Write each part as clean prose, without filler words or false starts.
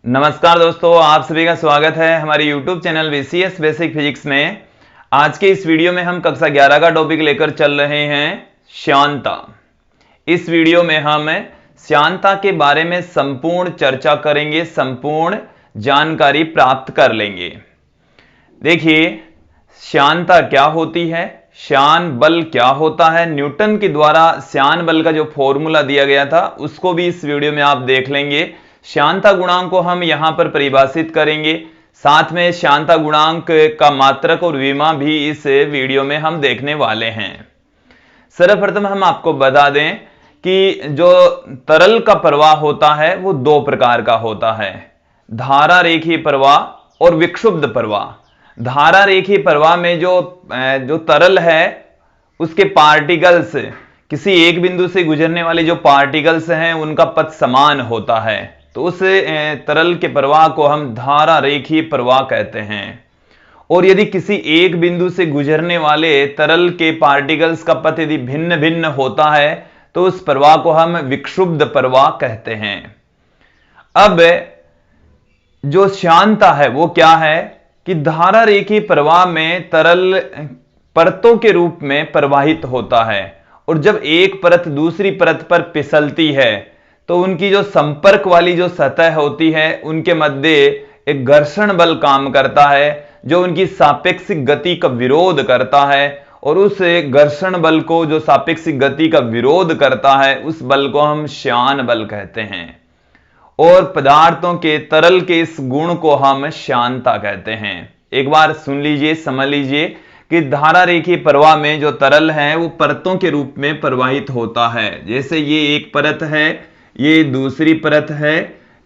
नमस्कार दोस्तों, आप सभी का स्वागत है हमारे YouTube channel VCS basic physics में। आज के इस वीडियो में हम कक्षा 11 का टॉपिक लेकर चल रहे हैं श्यानता। इस वीडियो में हम श्यानता के बारे में संपूर्ण चर्चा करेंगे, संपूर्ण जानकारी प्राप्त कर लेंगे। देखिए, श्यानता क्या होती है, श्यान बल क्या होता है, न्यूटन के द्वारा श्यान बल का जो फॉर्मूला दिया गया था उसको भी इस वीडियो में आप देख लेंगे। श्यानता गुणांक को हम यहां पर परिभाषित करेंगे, साथ में श्यानता गुणांक का मात्रक और विमा भी इस वीडियो में हम देखने वाले हैं। सर्वप्रथम हम आपको बता दें कि जो तरल का प्रवाह होता है वो दो प्रकार का होता है, धारा रेखीय प्रवाह और विक्षुब्ध प्रवाह। धारा रेखीय प्रवाह में जो तरल है उसके पार्टिकल्स, किसी एक बिंदु से गुजरने वाले जो पार्टिकल्स हैं उनका पथ समान होता है, तो उस तरल के प्रवाह को हम धारा रेखीय प्रवाह कहते हैं। और यदि किसी एक बिंदु से गुजरने वाले तरल के पार्टिकल्स का पथ यदि भिन्न भिन्न होता है तो उस प्रवाह को हम विक्षुब्ध प्रवाह कहते हैं। अब जो श्यानता है वो क्या है कि धारा रेखीय प्रवाह में तरल परतों के रूप में प्रवाहित होता है, और जब एक परत दूसरी परत पर फिसलती है तो उनकी जो संपर्क वाली जो सतह होती है उनके मध्य एक घर्षण बल काम करता है जो उनकी सापेक्षिक गति का विरोध करता है, और उस घर्षण बल को, जो सापेक्षिक गति का विरोध करता है, उस बल को हम श्यान बल कहते हैं। और पदार्थों के तरल के इस गुण को हम श्यानता कहते हैं। एक बार सुन लीजिए, समझ लीजिए कि धारा रेखीय प्रवाह में जो तरल है वो परतों के रूप में प्रवाहित होता है। जैसे ये एक परत है, ये दूसरी परत है,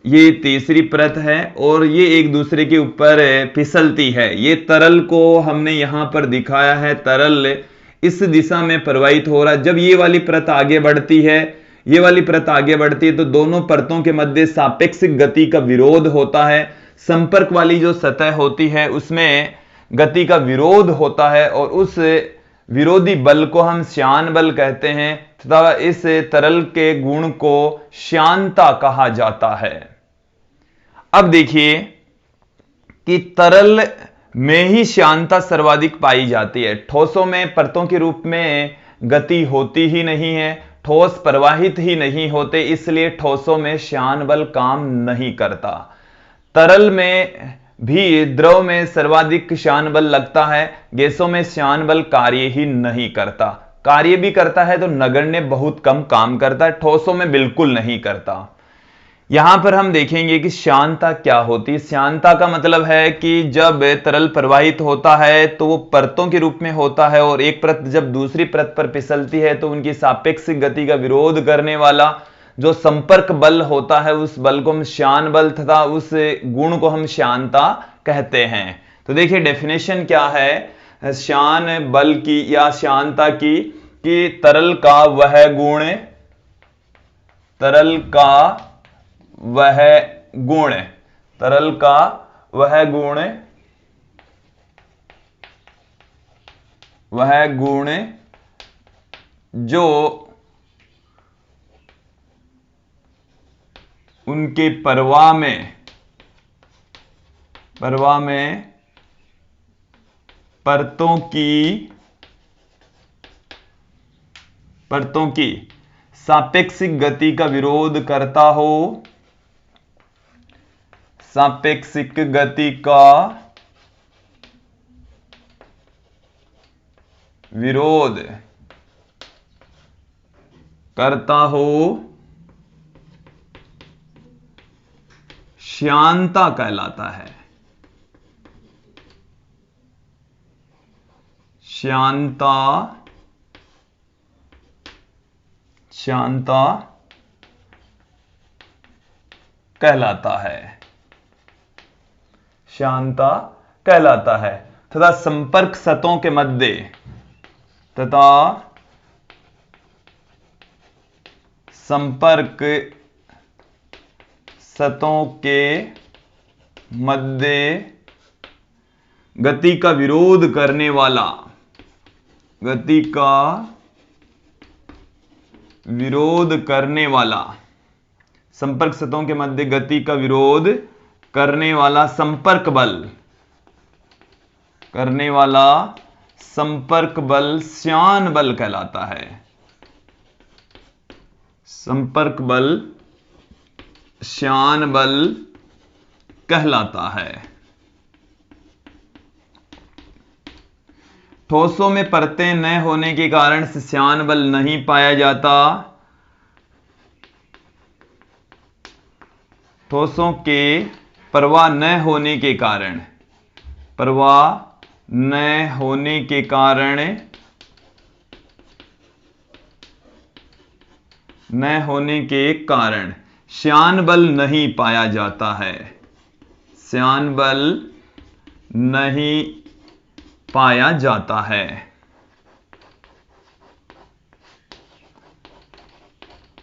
ये तीसरी परत है, और ये एक दूसरे के ऊपर फिसलती है। ये तरल को हमने यहां पर दिखाया है, तरल इस दिशा में प्रवाहित हो रहा है। जब ये वाली परत आगे बढ़ती है, ये वाली परत आगे बढ़ती है, तो दोनों परतों के मध्य सापेक्षिक गति का विरोध होता है। संपर्क वाली जो सतह होती है उसमें गति का विरोध होता है, और उस विरोधी बल को हम श्यान बल कहते हैं, तथा इस तरल के गुण को श्यानता कहा जाता है। अब देखिए कि तरल में ही श्यानता सर्वाधिक पाई जाती है। ठोसों में परतों के रूप में गति होती ही नहीं है, ठोस प्रवाहित ही नहीं होते, इसलिए ठोसों में श्यान बल काम नहीं करता। तरल में भी द्रव में सर्वाधिक श्यान बल लगता है, गैसों में श्यान बल कार्य ही नहीं करता। कार्य भी करता है तो नगण्य, बहुत कम काम करता है, ठोसों में बिल्कुल नहीं करता। यहां पर हम देखेंगे कि श्यानता क्या होती है। श्यानता का मतलब है कि जब तरल प्रवाहित होता है तो वो परतों के रूप में होता है, और एक परत जब दूसरी परत पर फिसलती है तो उनकी सापेक्षिक गति का विरोध करने वाला जो संपर्क बल होता है उस बल को हम श्यान बल, तथा उस गुण को हम श्यानता कहते हैं। तो देखिए डेफिनेशन क्या है श्यान बल की या श्यानता की, कि तरल का वह गुण, तरल का वह गुण, तरल का वह गुण, वह गुण जो उनके प्रवाह में परतों की सापेक्षिक गति का विरोध करता हो, सापेक्षिक गति का विरोध करता हो, श्यानता कहलाता है। श्यानता कहलाता है, श्यानता कहलाता है। तथा संपर्क सतहों के मध्य, तथा संपर्क सतहों के मध्य गति का विरोध करने वाला, गति का विरोध करने वाला, संपर्क सतहों के मध्य गति का विरोध करने वाला संपर्क बल, करने वाला संपर्क बल श्यान बल कहलाता है। संपर्क बल श्यान बल कहलाता है। ठोसों में परतें न होने के कारण से श्यान बल नहीं पाया जाता। ठोसों के प्रवाह न होने के कारण, प्रवाह न होने के कारण, न होने के कारण श्यान बल नहीं पाया जाता है। श्यान बल नहीं पाया जाता है।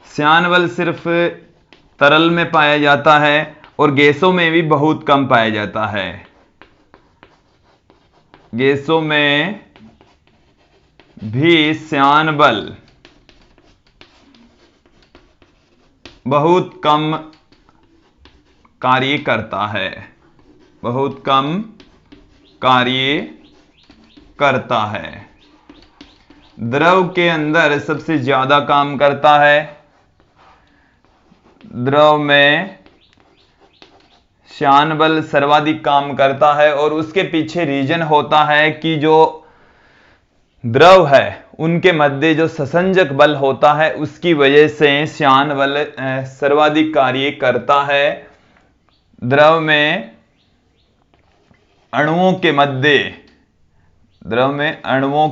श्यान बल सिर्फ तरल में पाया जाता है और गैसों में भी बहुत कम पाया जाता है। गैसों में भी श्यान बल बहुत कम कार्य करता है, बहुत कम कार्य करता है। द्रव के अंदर सबसे ज्यादा काम करता है। द्रव में श्यान बल सर्वाधिक काम करता है और उसके पीछे रीजन होता है कि जो द्रव है उनके मध्य जो ससंजक बल होता है उसकी वजह से श्यान बल सर्वाधिक कार्य करता है। द्रव में अणुओं के मध्य, द्रव में अणुओं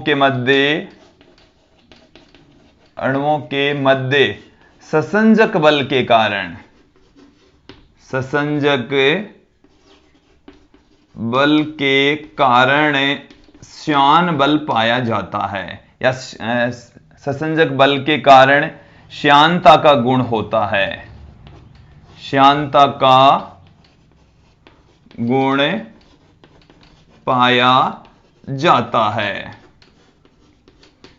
के मध्य ससंजक बल के कारण, ससंजक बल के कारण श्यान बल पाया जाता है, या ससंजक बल के कारण श्यानता का गुण होता है। श्यानता का गुण पाया जाता है।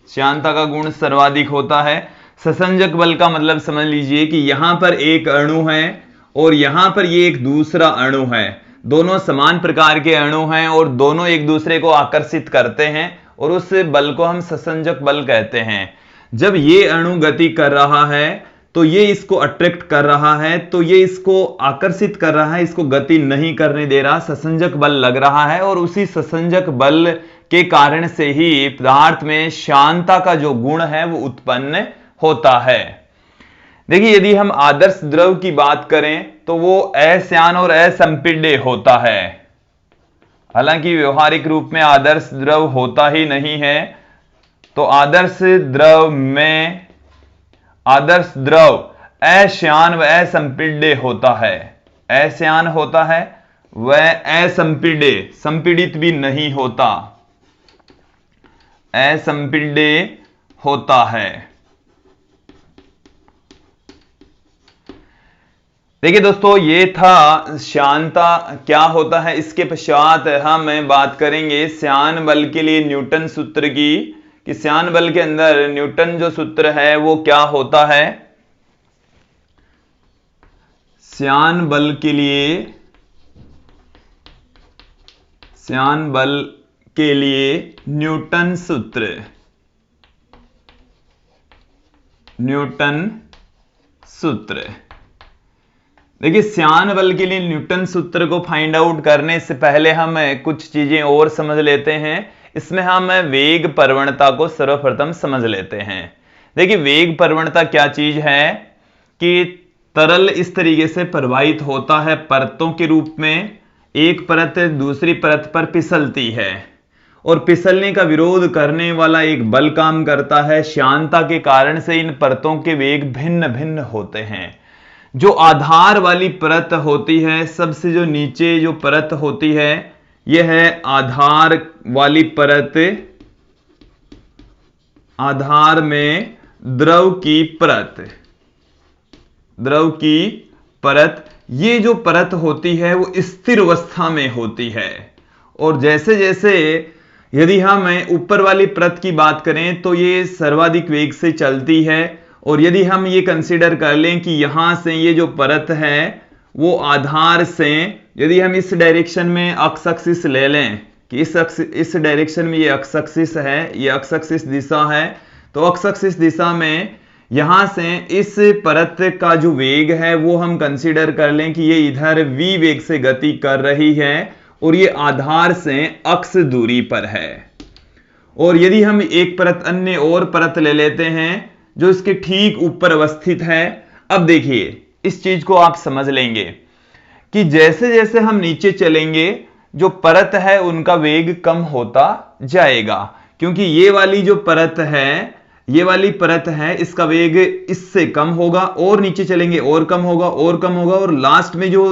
श्यानता का गुण सर्वाधिक होता है। ससंजक बल का मतलब समझ लीजिए कि यहां पर एक अणु है और यहां पर ये एक दूसरा अणु है। दोनों समान प्रकार के अणु हैं और दोनों एक दूसरे को आकर्षित करते हैं और उस बल को हम ससंजक बल कहते हैं। जब ये अणु गति कर रहा है तो ये इसको अट्रैक्ट कर रहा है, तो ये इसको आकर्षित कर रहा है, इसको गति नहीं करने दे रहा, ससंजक बल लग रहा है और उसी ससंजक बल के कारण से ही पदार्थ में श्यानता का जो गुण है वो उत्पन्न होता है। देखिए, यदि हम आदर्श द्रव की बात करें तो वो अश्यान और असंपीड्य होता है। हालांकि व्यवहारिक रूप में आदर्श द्रव होता ही नहीं है। तो आदर्श द्रव में आदर्श द्रव अश्यान व असंपीड्य होता है। अश्यान होता है वह असंपीड्य, संपीड़ित भी नहीं होता, असंपीड्य होता है। देखिए दोस्तों, ये था श्यानता क्या होता है। इसके पश्चात हम बात करेंगे श्यान बल के लिए न्यूटन सूत्र की, कि श्यान बल के अंदर न्यूटन जो सूत्र है वो क्या होता है। श्यान बल के लिए, श्यान बल के लिए न्यूटन सूत्र, न्यूटन सूत्र। देखिए, श्यान बल के लिए न्यूटन सूत्र को फाइंड आउट करने से पहले हम कुछ चीजें और समझ लेते हैं। इसमें हम वेग प्रवणता को सर्वप्रथम समझ लेते हैं। देखिए, वेग प्रवणता क्या चीज है कि तरल इस तरीके से प्रवाहित होता है परतों के रूप में। एक परत दूसरी परत पर फिसलती है और फिसलने का विरोध करने वाला एक बल काम करता है। श्यानता के कारण से इन परतों के वेग भिन्न भिन्न होते हैं। जो आधार वाली परत होती है, सबसे जो नीचे जो परत होती है, यह है आधार वाली परत। आधार में द्रव की परत, द्रव की परत, ये जो परत होती है वो स्थिर अवस्था में होती है। और जैसे जैसे यदि हम ऊपर वाली परत की बात करें तो ये सर्वाधिक वेग से चलती है। और यदि हम ये कंसीडर कर लें कि यहां से ये जो परत है वो आधार से, यदि हम इस डायरेक्शन में एक्स एक्सिस ले लें कि इस डायरेक्शन में ये एक्स एक्सिस है, ये एक्स एक्सिस दिशा है, तो एक्स एक्सिस दिशा में यहां से इस परत का जो वेग है वो हम कंसीडर कर लें कि ये इधर v वेग से गति कर रही है और ये आधार से अक्ष दूरी पर है। और यदि हम एक परत अन्य और परत ले लेते हैं जो इसके ठीक ऊपर अवस्थित है, अब देखिए इस चीज को आप समझ लेंगे कि जैसे जैसे हम नीचे चलेंगे जो परत है उनका वेग कम होता जाएगा, क्योंकि ये वाली जो परत है, ये वाली परत है, इसका वेग इससे कम होगा और नीचे चलेंगे और कम होगा और कम होगा, और लास्ट में जो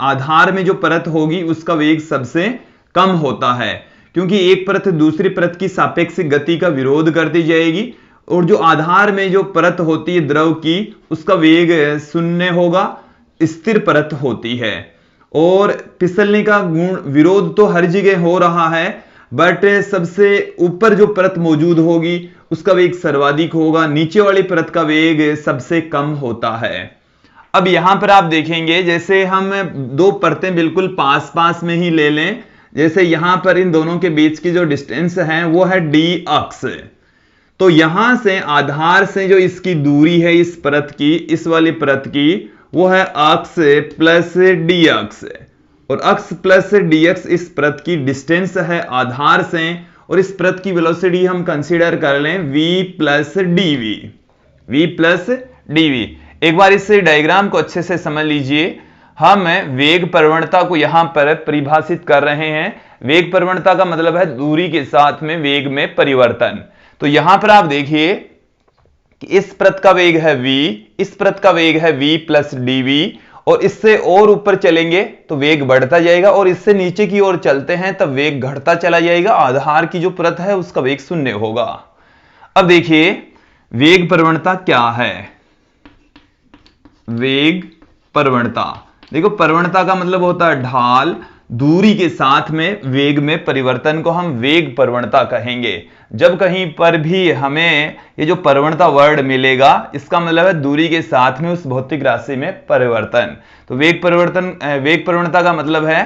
आधार में जो परत होगी उसका वेग सबसे कम होता है, क्योंकि एक परत दूसरी परत की सापेक्षिक गति का विरोध करती जाएगी और जो आधार में जो परत होती है द्रव की उसका वेग शून्य होगा, स्थिर परत होती है। और फिसलने का गुण विरोध तो हर जगह हो रहा है, बट सबसे ऊपर जो परत मौजूद होगी उसका वेग सर्वाधिक होगा, नीचे वाली परत का वेग सबसे कम होता है। अब यहां पर आप देखेंगे जैसे हम दो परतें बिल्कुल पास पास में ही ले लें, जैसे यहां पर इन दोनों के बीच की जो डिस्टेंस है वो है d अक्ष, तो यहां से आधार से जो इसकी दूरी है इस परत की, इस वाली परत की, वो है अक्ष प्लस डी अक्ष, और अक्ष प्लस डी अक्ष इस परत की डिस्टेंस है आधार से, और इस परत की वेलोसिटी हम कंसीडर कर लें v plus dv, v plus dv. एक बार इस डायग्राम को अच्छे से समझ लीजिए। हम वेग प्रवणता को यहां पर परिभाषित कर रहे हैं। वेग प्रवणता का मतलब है दूरी के साथ में वेग में परिवर्तन। तो यहां पर आप देखिए कि इस परत का वेग है v, इस परत का वेग है v प्लस डीवी, और इससे और ऊपर चलेंगे तो वेग बढ़ता जाएगा, और इससे नीचे की ओर चलते हैं तब वेग घटता चला जाएगा। आधार की जो परत है उसका वेग शून्य होगा। अब देखिए वेग प्रवणता क्या है। वेग प्रवणता, देखो प्रवणता का मतलब होता है ढाल, दूरी के साथ में वेग में परिवर्तन को हम वेग प्रवणता कहेंगे। जब कहीं पर भी हमें ये जो प्रवणता वर्ड मिलेगा इसका मतलब है दूरी के साथ में उस भौतिक राशि में परिवर्तन। तो वेग प्रवणता का मतलब है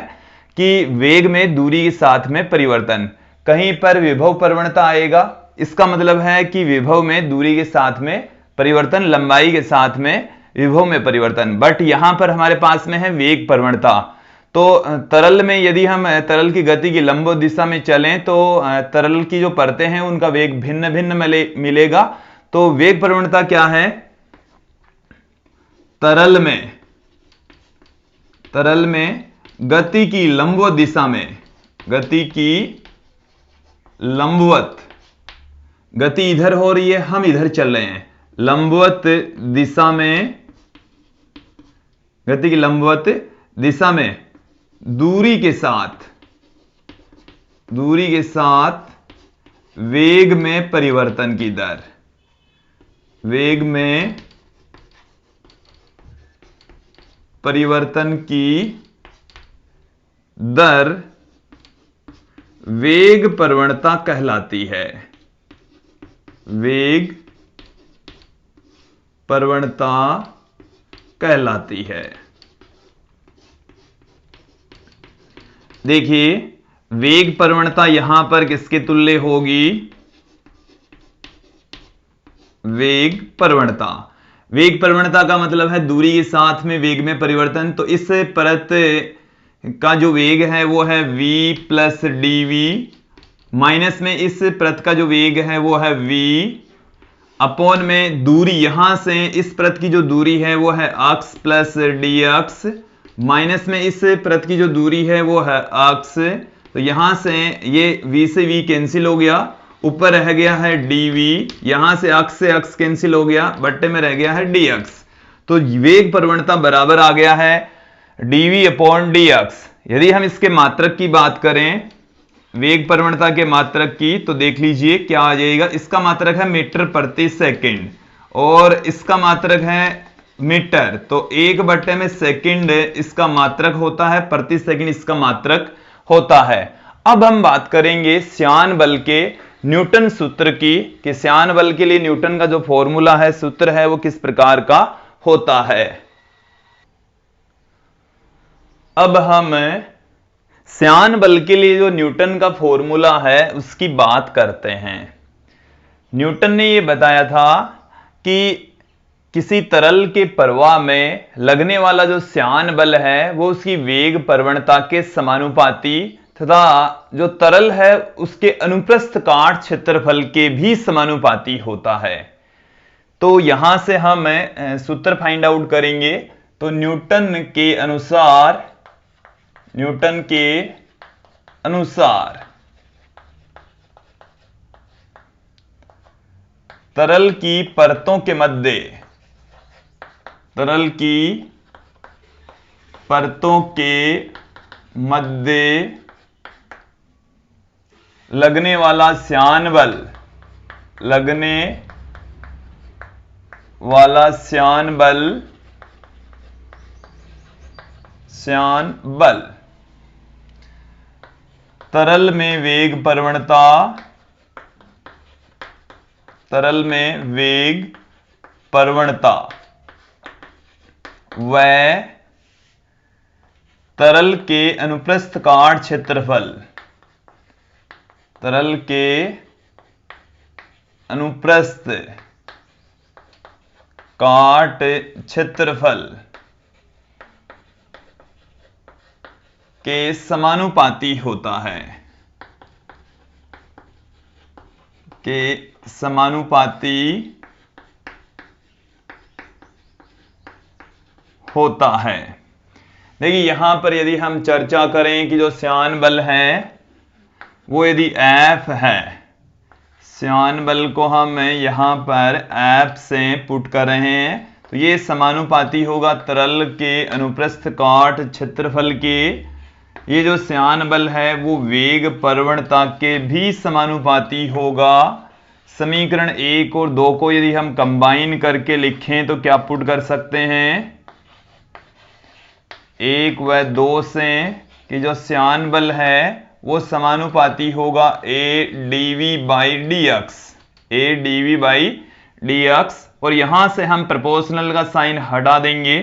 कि वेग में दूरी के साथ में परिवर्तन। कहीं पर विभव प्रवणता आएगा, इसका मतलब है कि विभव में दूरी के साथ में परिवर्तन, लंबाई के साथ में विभव में परिवर्तन। बट यहां पर हमारे पास में है वेग प्रवणता। तो तरल में यदि हम तरल की गति की लंब दिशा में चलें तो तरल की जो परतें हैं उनका वेग भिन्न भिन्न मिलेगा। तो वेग प्रवणता क्या है, तरल में गति की लंबवत दिशा में, गति की लंबवत, गति इधर हो रही है, हम इधर चल रहे हैं, लंबवत दिशा में, गति की लंबवत दिशा में दूरी के साथ वेग में परिवर्तन की दर, वेग में परिवर्तन की दर वेग प्रवणता कहलाती है। वेग प्रवणता कहलाती है। देखिए वेग प्रवणता यहां पर किसके तुल्य होगी, वेग प्रवणता। वेग प्रवणता का मतलब है दूरी के साथ में वेग में परिवर्तन। तो इस परत का जो वेग है वो है v प्लस डीवी, माइनस में इस परत का जो वेग है वो है v, अपॉन में दूरी यहां से इस परत की जो दूरी है वो है अक्ष प्लस डी अक्ष, माइनस में इस परत की जो दूरी है वो है अक्ष। तो यहां से ये v से v कैंसिल हो गया, ऊपर रह गया है dv, यहां से अक्ष कैंसिल हो गया, बट्टे में रह गया है dx। तो वेग प्रवणता बराबर आ गया है dv अपॉन dx। यदि हम इसके मात्रक की बात करें, वेग प्रवणता के मात्रक की, तो देख लीजिए क्या आ जाएगा। इसका मात्रक है मीटर प्रति सेकंड और इसका मात्रक है मीटर, तो 1/सेकंड इसका मात्रक होता है, प्रति सेकंड इसका मात्रक होता है। अब हम बात करेंगे श्यान बल के न्यूटन सूत्र की, कि श्यान बल के लिए न्यूटन का जो फॉर्मूला है, सूत्र है, वो किस प्रकार का होता है। अब हम श्यान बल के लिए जो न्यूटन का फॉर्मूला है उसकी बात करते हैं। न्यूटन ने यह बताया था कि किसी तरल के प्रवाह में लगने वाला जो श्यान बल है वो उसकी वेग प्रवणता के समानुपाती तथा जो तरल है उसके अनुप्रस्थ काट क्षेत्रफल के भी समानुपाती होता है। तो यहां से हम सूत्र फाइंड आउट करेंगे। तो न्यूटन के अनुसार तरल की परतों के मध्य लगने वाला श्यान बल तरल में वेग प्रवणता व तरल के अनुप्रस्थ काट क्षेत्रफल के समानुपाती होता है। देखिए यहां पर यदि हम चर्चा करें कि जो श्यान बल है वो यदि F है, श्यान बल को हम यहां पर F से पुट कर रहे हैं तो ये समानुपाती होगा तरल के अनुप्रस्थ काट क्षेत्रफल के। ये जो श्यान बल है वो वेग प्रवणता के भी समानुपाती होगा। समीकरण 1 और 2 को यदि हम कंबाइन करके लिखें तो क्या पुट कर सकते हैं 1 व 2 से कि जो श्यान बल है वो समानुपाती होगा a dv बाई dx। और यहां से हम प्रोपोर्शनल का साइन हटा देंगे।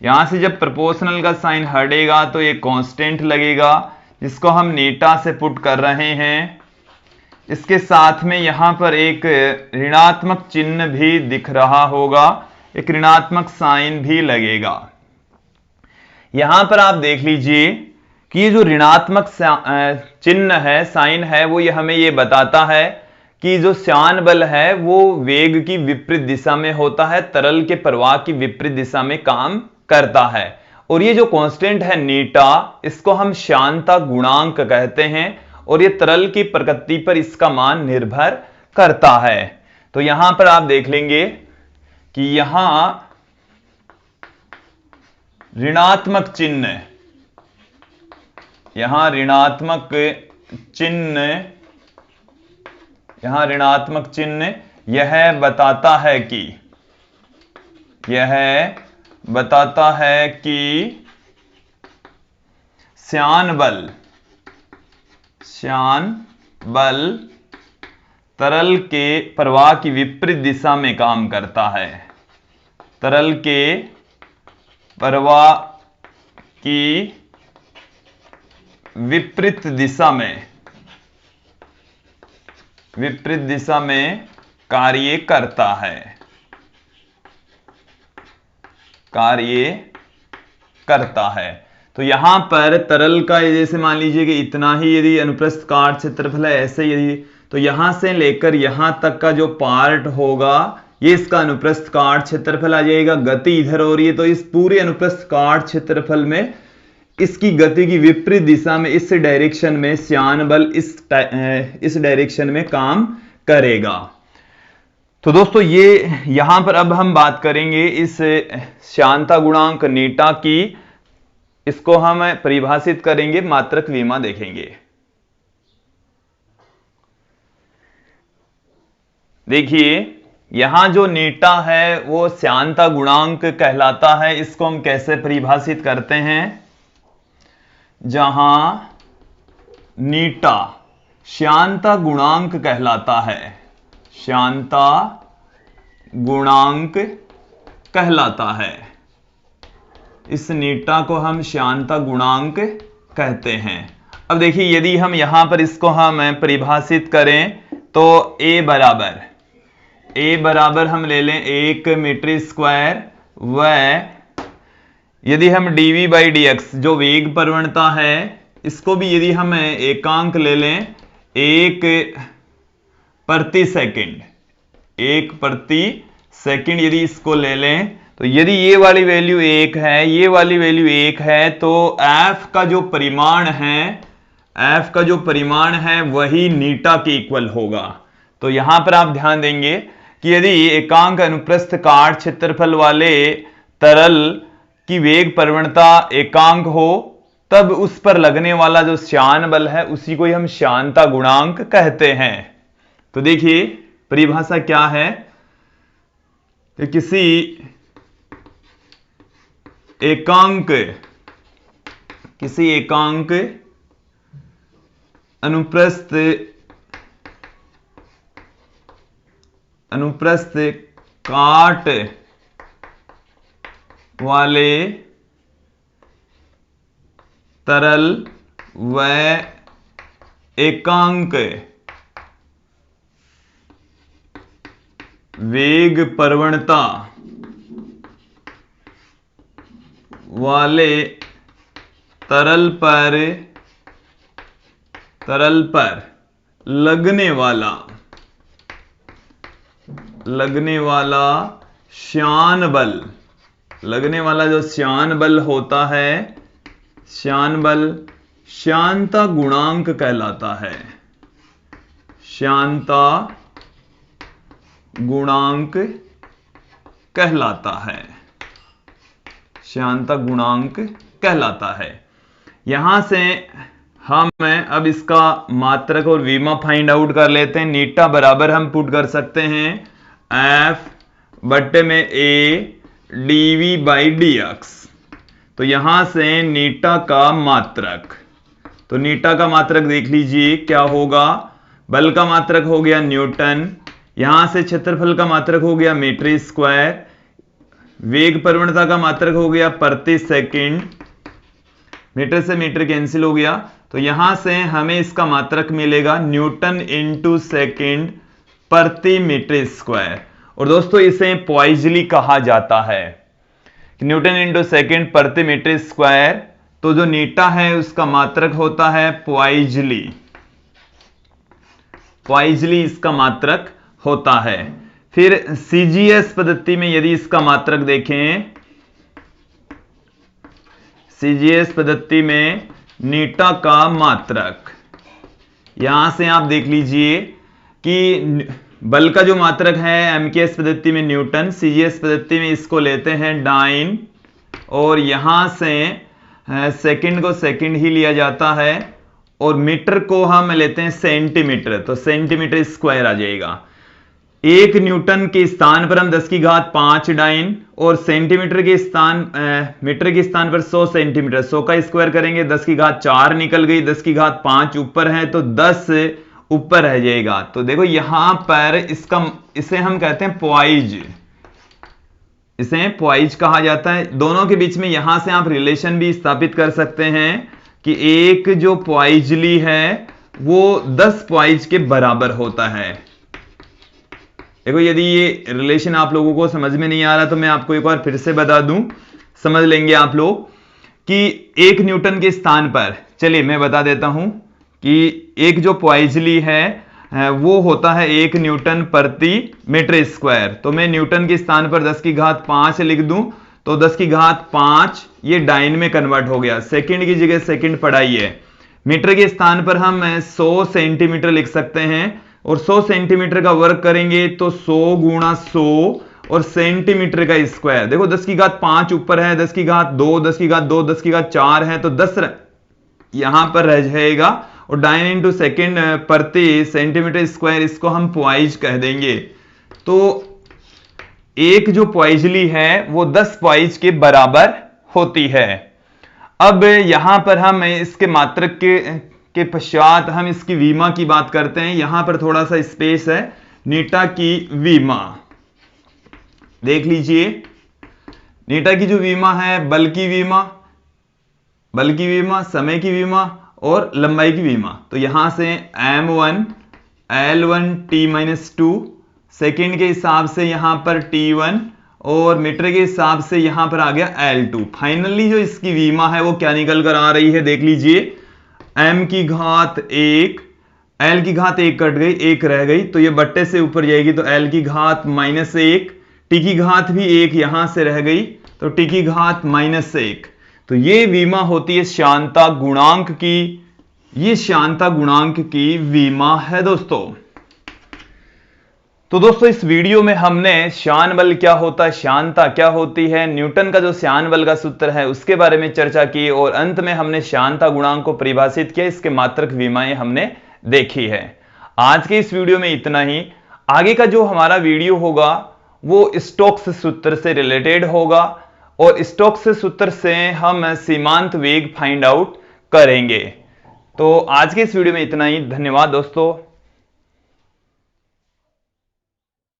यहां से जब प्रोपोर्शनल का साइन हटेगा तो ये कांस्टेंट लगेगा जिसको हम नीटा से पुट कर रहे हैं। इसके साथ में यहां पर एक ऋणात्मक चिन्ह भी दिख रहा होगा, एक ऋणात्मक साइन भी लगेगा। यहां पर आप देख लीजिए कि ये जो ऋणात्मक चिन्ह है, साइन है, वो ये हमें ये बताता है कि जो श्यान बल है वो वेग की विपरीत दिशा में होता है, तरल के प्रवाह की विपरीत दिशा में काम करता है। और ये जो कांस्टेंट है नीटा, इसको हम श्यानता गुणांक कहते हैं और ये तरल की प्रकृति पर इसका मान निर्भर करता है। तो यहां पर आप देख लेंगे कि यहां ऋणात्मक चिन्ह यह बताता है कि श्यान बल तरल के प्रवाह की विपरीत दिशा में काम करता है। तरल के प्रवाह की विपरीत दिशा में कार्य करता है। तो यहां पर तरल का जैसे मान लीजिए कि इतना ही यदि अनुप्रस्थ काट क्षेत्रफल है, ऐसे यदि तो यहां से लेकर यहां तक का जो पार्ट होगा ये इसका अनुप्रस्थ काट क्षेत्रफल आ जाएगा। गति इधर हो रही है तो इस पूरे अनुप्रस्थ काट क्षेत्रफल में इसकी गति की विपरीत दिशा में, इस डायरेक्शन में श्यान बल इस डायरेक्शन में काम करेगा। तो दोस्तों ये यहां पर अब हम बात करेंगे इस श्यानता गुणांक नीटा की। इसको हम परिभाषित करेंगे, मात्रक लीमा देखेंगे। देखिए यहां जो नीटा है वो श्यानता गुणांक कहलाता है। इसको हम कैसे परिभाषित करते हैं, जहां नीटा श्यानता गुणांक कहलाता है, श्यानता गुणांक कहलाता है। इस नीटा को हम श्यानता गुणांक कहते हैं। अब देखिए यदि हम यहां पर इसको हम परिभाषित करें तो a बराबर हम ले लें 1 मीटर स्क्वायर व यदि हम dv बाई dx जो वेग प्रवणता है इसको भी यदि हम एकांक ले लें 1 प्रति सेकंड यदि इसको ले लें तो यदि ये वाली वैल्यू 1 है, ये वाली वैल्यू 1 है तो f का जो परिमाण है वही नीटा के इक्वल होगा। तो यहां पर आप ध्यान देंगे कि यदि एकांक अनुप्रस्थ काट क्षेत्रफल वाले तरल की वेग प्रवणता एकांक हो तब उस पर लगने वाला जो श्यान बल है उसी को हम श्यानता गुणांक कहते हैं। तो देखिए परिभाषा क्या है कि किसी एकांक अनुप्रस्थ काट वाले तरल व एकांक वेग प्रवणता वाले तरल पर लगने वाला श्यान जो श्यान बल होता है श्यान बल श्यानता गुणांक कहलाता है। श्यानता गुणांक कहलाता है। यहां से हम अब इसका मात्रक और विमा फाइंड आउट कर लेते हैं। नीटा बराबर हम पुट कर सकते हैं F बट्टे में A dV बाई dx। तो यहां से नीटा का मात्रक देख लीजिए क्या होगा। बल का मात्रक हो गया न्यूटन, यहां से क्षेत्रफल का मात्रक हो गया मीटर स्क्वायर, वेग प्रवणता का मात्रक हो गया प्रति सेकंड, मीटर से मीटर कैंसिल हो गया तो यहां से हमें इसका मात्रक मिलेगा न्यूटन इंटू सेकेंड प्रति मीटर स्क्वायर। और दोस्तों इसे पॉइजली कहा जाता है, न्यूटन इंटू सेकेंड प्रति मीटर स्क्वायर। तो जो नीटा है उसका मात्रक होता है पॉइजली इसका मात्रक होता है। फिर सीजीएस पद्धति में यदि इसका मात्रक देखें, सीजीएस पद्धति में नीटा का मात्रक, यहां से आप देख लीजिए कि बल का जो मात्रक है एमकेएस पद्धति में न्यूटन, सीजीएस पद्धति में इसको लेते हैं डाइन और यहां से सेकंड को सेकंड ही लिया जाता है और मीटर को हम लेते हैं सेंटीमीटर, तो सेंटीमीटर स्क्वायर आ जाएगा। 1 न्यूटन के स्थान पर हम 10 की घात 5 डाइन और सेंटीमीटर के मीटर के स्थान पर 100 सेंटीमीटर, 100 का स्क्वायर करेंगे 10 की घात 4 निकल गई, 10 की घात 5 ऊपर है तो 10 ऊपर रह जाएगा। तो देखो यहां पर इसे हम कहते हैं पॉइज, इसे पॉइज कहा जाता है। दोनों के बीच में यहां से आप रिलेशन भी स्थापित कर सकते हैं कि एक जो पॉइजली है वो 10 पॉइज के बराबर होता है। देखो यदि ये रिलेशन आप लोगों को समझ में नहीं आ रहा तो मैं आपको एक बार फिर से बता दूं, समझ लेंगे आप लोग कि 1 न्यूटन के स्थान पर, चलिए मैं बता देता हूं कि एक जो पॉइजली है वो होता है 1 न्यूटन प्रति मीटर स्क्वायर। तो मैं न्यूटन के स्थान पर 10 की घात 5 लिख दूं तो 10 की घात 5 ये डाइन में कन्वर्ट हो गया, सेकंड की जगह सेकंड पढ़ाई है। मीटर के स्थान पर हम 100 सेंटीमीटर लिख सकते हैं और 100 सेंटीमीटर का वर्क करेंगे तो 100 गुणा 100 और सेंटीमीटर का स्क्वायर। देखो 10 की घात 5 ऊपर है, 10 की घात 2, 10 की घात 2, 10 की घात 4 है तो 10 यहां पर रह जाएगा और डाइन इंटू सेकेंड प्रति सेंटीमीटर स्क्वायर, इसको हम पॉइज कह देंगे। तो एक जो पॉइजली है वो 10 पॉइज के बराबर होती है। अब यहां पर हम इसके मात्रक के पश्चात हम इसकी वीमा की बात करते हैं। यहां पर थोड़ा सा स्पेस है, नीटा की वीमा देख लीजिए। नीटा की जो विमा है बल की विमा, समय की विमा और लंबाई की विमा। तो यहां से m1 L1 t-2 सेकेंड के हिसाब से यहां पर t1 और मीटर के हिसाब से यहां पर आ गया L2। फाइनली जो इसकी विमा है वो क्या निकल कर आ रही है, देख लीजिए, m की घात 1, L की घात 1 कट गई, 1 रह गई, तो ये बट्टे से ऊपर जाएगी तो L की घात -1, t की घात भी 1 यहां से रह गई तो t की घात -1। तो ये विमा होती है श्यानता गुणांक की, ये श्यानता गुणांक की विमा है दोस्तों। तो दोस्तों इस वीडियो में हमने श्यान बल क्या होता है, श्यानता क्या होती है, न्यूटन का जो श्यान बल का सूत्र है उसके बारे में चर्चा की और अंत में हमने श्यानता गुणांक को परिभाषित किया, इसके मात्रक विमाएं हमने देखी है। आज के इस वीडियो में इतना ही। आगे का जो हमारा वीडियो होगा वो स्टोक्स सूत्र से रिलेटेड होगा और स्टोक्स सूत्र से हम सीमांत वेग फाइंड आउट करेंगे। तो आज के इस वीडियो में इतना ही। धन्यवाद दोस्तों।